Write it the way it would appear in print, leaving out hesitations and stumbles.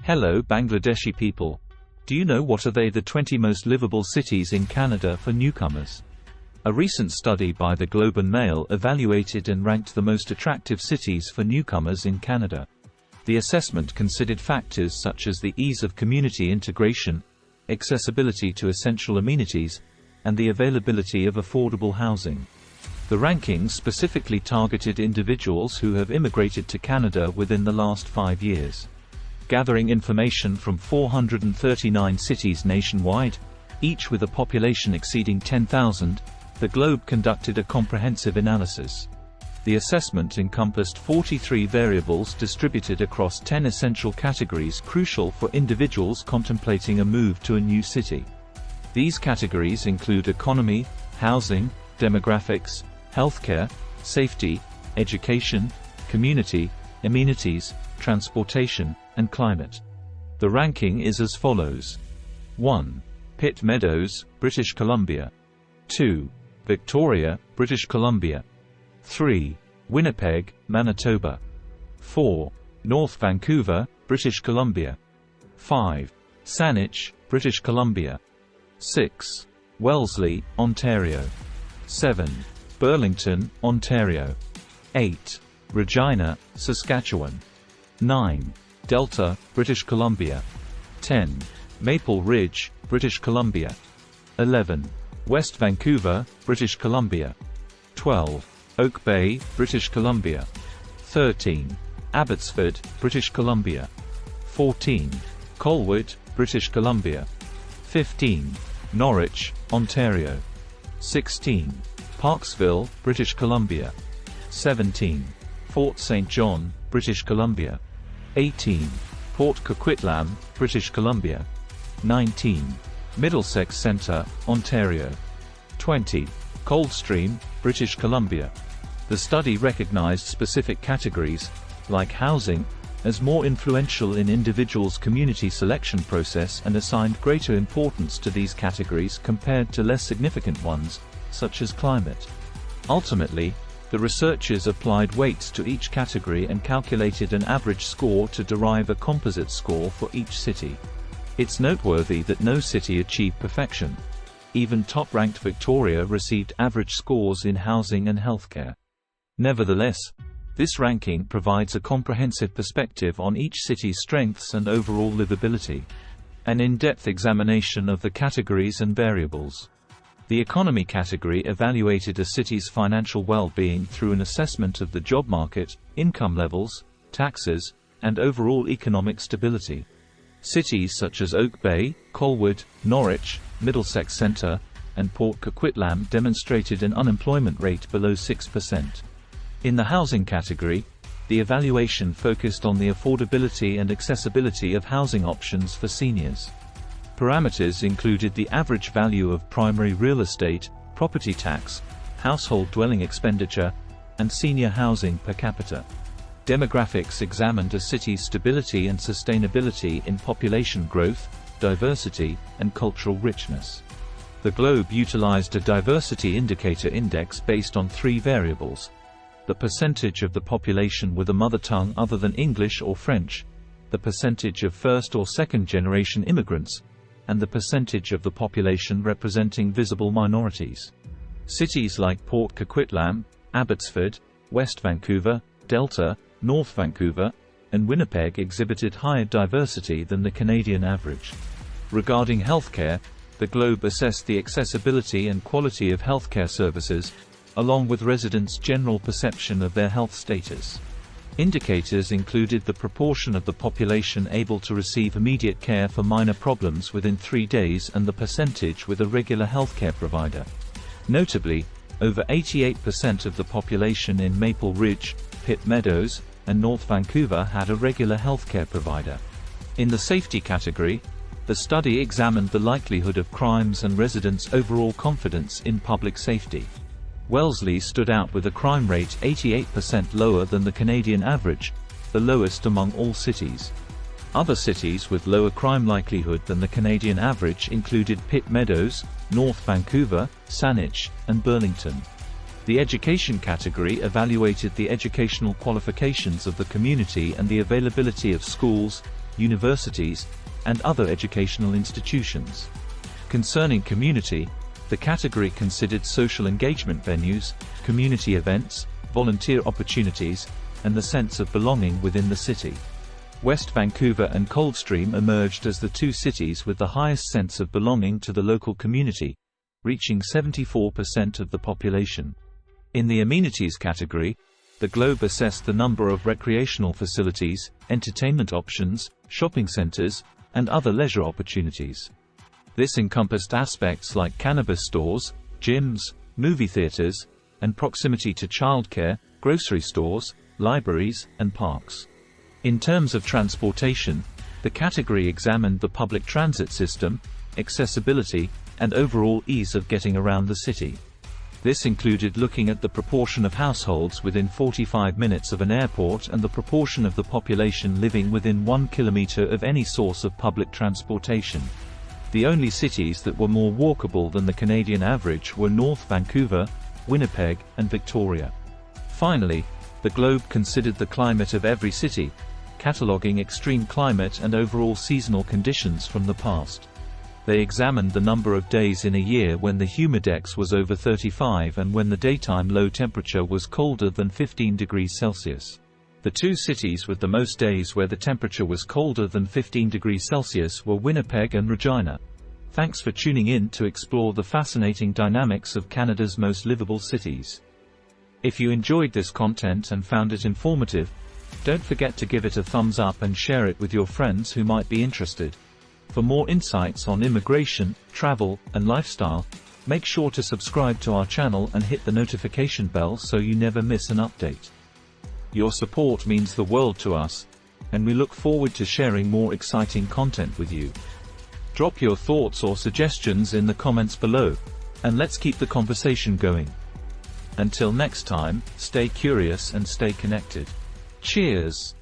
Hello Bangladeshi people. Do you know what are the 20 most livable cities in Canada for newcomers? A recent study by the Globe and Mail evaluated and ranked the most attractive cities for newcomers in Canada. The assessment considered factors such as the ease of community integration, accessibility to essential amenities, and the availability of affordable housing. The rankings specifically targeted individuals who have immigrated to Canada within the last 5 years. Gathering information from 439 cities nationwide, each with a population exceeding 10,000, the Globe conducted a comprehensive analysis. The assessment encompassed 43 variables distributed across 10 essential categories crucial for individuals contemplating a move to a new city. These categories include economy, housing, demographics, healthcare, safety, education, community, amenities, transportation, and climate. The ranking is as follows. 1. Pitt Meadows, British Columbia. 2. Victoria, British Columbia. 3. Winnipeg, Manitoba. 4. North Vancouver, British Columbia. 5. Saanich, British Columbia. 6. Wellesley, Ontario. 7. Burlington, Ontario. 8. Regina, Saskatchewan. 9. Delta, British Columbia. 10. Maple Ridge, British Columbia. 11. West Vancouver, British Columbia. 12. Oak Bay, British Columbia. 13. Abbotsford, British Columbia. 14. Colwood, British Columbia. 15. Norwich, Ontario. 16. Parksville, British Columbia. 17. Fort St. John, British Columbia. 18. Port Coquitlam, British Columbia. 19. Middlesex Centre, Ontario. 20. Coldstream, British Columbia. The study recognized specific categories, like housing, as more influential in individuals' community selection process and assigned greater importance to these categories compared to less significant ones, such as climate. Ultimately, the researchers applied weights to each category and calculated an average score to derive a composite score for each city. It's noteworthy that no city achieved perfection. Even top-ranked Victoria received average scores in housing and healthcare. Nevertheless, this ranking provides a comprehensive perspective on each city's strengths and overall livability. An in-depth examination of the categories and variables. The economy category evaluated a city's financial well-being through an assessment of the job market, income levels, taxes, and overall economic stability. Cities such as Oak Bay, Colwood, Norwich, Middlesex Centre, and Port Coquitlam demonstrated an unemployment rate below 6%. In the housing category, the evaluation focused on the affordability and accessibility of housing options for seniors. Parameters included the average value of primary real estate, property tax, household dwelling expenditure, and senior housing per capita. Demographics examined a city's stability and sustainability in population growth, diversity, and cultural richness. The Globe utilized a diversity indicator index based on 3 variables: the percentage of the population with a mother tongue other than English or French, the percentage of first or second generation immigrants, and the percentage of the population representing visible minorities. Cities like Port Coquitlam, Abbotsford, West Vancouver, Delta, North Vancouver, and Winnipeg exhibited higher diversity than the Canadian average. Regarding healthcare, the Globe assessed the accessibility and quality of healthcare services, along with residents' general perception of their health status. Indicators included the proportion of the population able to receive immediate care for minor problems within 3 days and the percentage with a regular healthcare provider. Notably, over 88% of the population in Maple Ridge, Pitt Meadows, and North Vancouver had a regular healthcare provider. In the safety category, the study examined the likelihood of crimes and residents' overall confidence in public safety. Wellesley stood out with a crime rate 88% lower than the Canadian average, the lowest among all cities. Other cities with lower crime likelihood than the Canadian average included Pitt Meadows, North Vancouver, Saanich, and Burlington. The education category evaluated the educational qualifications of the community and the availability of schools, universities, and other educational institutions. Concerning community, the category considered social engagement venues, community events, volunteer opportunities, and the sense of belonging within the city. West Vancouver and Coldstream emerged as the two cities with the highest sense of belonging to the local community, reaching 74% of the population. In the amenities category, the Globe assessed the number of recreational facilities, entertainment options, shopping centers, and other leisure opportunities. This encompassed aspects like cannabis stores, gyms, movie theaters, and proximity to childcare, grocery stores, libraries, and parks. In terms of transportation, the category examined the public transit system, accessibility, and overall ease of getting around the city. This included looking at the proportion of households within 45 minutes of an airport and the proportion of the population living within 1 kilometer of any source of public transportation. The only cities that were more walkable than the Canadian average were North Vancouver, Winnipeg, and Victoria. Finally, the Globe considered the climate of every city, cataloguing extreme climate and overall seasonal conditions from the past. They examined the number of days in a year when the humidex was over 35 and when the daytime low temperature was colder than 15 degrees Celsius. The two cities with the most days where the temperature was colder than 15 degrees Celsius were Winnipeg and Regina. Thanks for tuning in to explore the fascinating dynamics of Canada's most livable cities. If you enjoyed this content and found it informative, don't forget to give it a thumbs up and share it with your friends who might be interested. For more insights on immigration, travel, and lifestyle, make sure to subscribe to our channel and hit the notification bell so you never miss an update. Your support means the world to us, and we look forward to sharing more exciting content with you. Drop your thoughts or suggestions in the comments below, and let's keep the conversation going. Until next time, stay curious and stay connected. Cheers!